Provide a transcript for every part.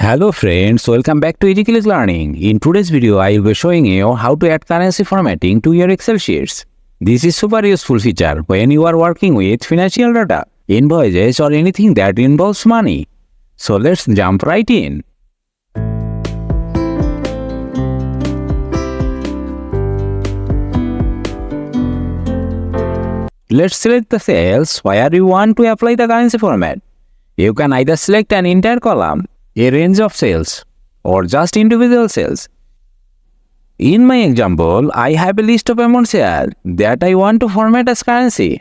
Hello friends, welcome back to EasyClick Learning. In today's video, I will be showing you how to add currency formatting to your Excel sheets. This is super useful feature when you are working with financial data, invoices or anything that involves money. So let's jump right in. Let's select the cells where you want to apply the currency format. You can either select an entire column, a range of cells, or just individual cells. In my example, I have a list of amounts here that I want to format as currency.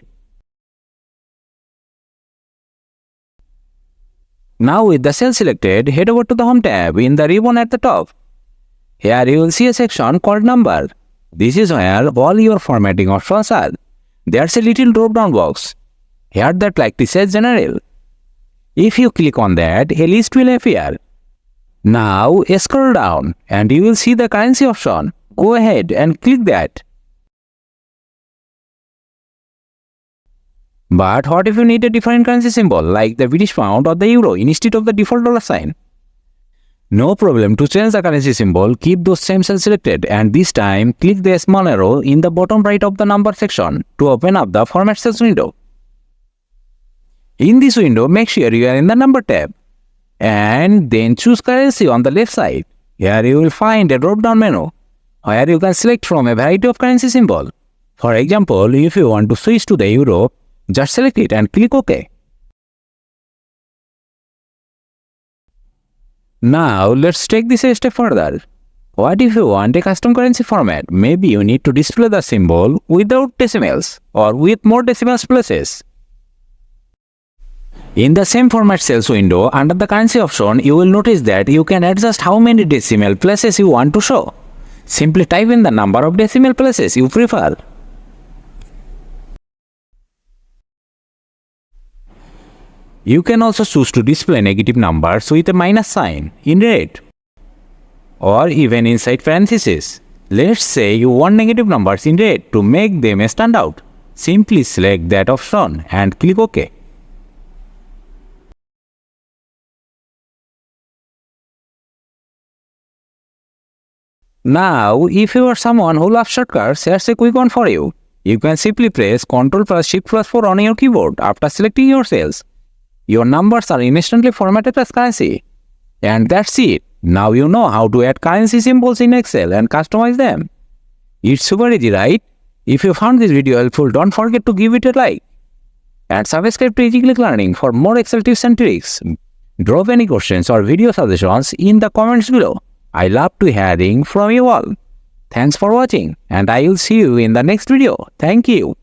Now with the cell selected, head over to the Home tab in the ribbon at the top. Here you will see a section called Number. This is where all your formatting options are. There's a little drop-down box here that likely says General. If you click on that, a list will appear. Now scroll down and you will see the currency option. Go ahead and click that. But what if you need a different currency symbol like the British pound or the euro instead of the default dollar sign? No problem. To change the currency symbol, keep those same cells selected and this time click the small arrow in the bottom right of the number section to open up the Format Cells window. In this window, make sure you are in the Number tab and then choose Currency on the left side. Here you will find a drop-down menu where you can select from a variety of currency symbol. For example, if you want to switch to the euro, just select it and click OK. Now let's take this a step further. What if you want a custom currency format? Maybe you need to display the symbol without decimals or with more decimals places. In the same Format Cells window, under the currency option, you will notice that you can adjust how many decimal places you want to show. Simply type in the number of decimal places you prefer. You can also choose to display negative numbers with a minus sign in red or even inside parentheses. Let's say you want negative numbers in red to make them stand out. Simply select that option and click OK. Now, if you are someone who loves shortcuts, here's a quick one for you. You can simply press Ctrl plus Shift plus 4 on your keyboard after selecting your cells. Your numbers are instantly formatted as currency. And that's it. Now you know how to add currency symbols in Excel and customize them. It's super easy, right? If you found this video helpful, don't forget to give it a like. And subscribe to EasyClick Learning for more Excel tips and tricks. Drop any questions or video suggestions in the comments below. I love to hearing from you all. Thanks for watching and I will see you in the next video. Thank you.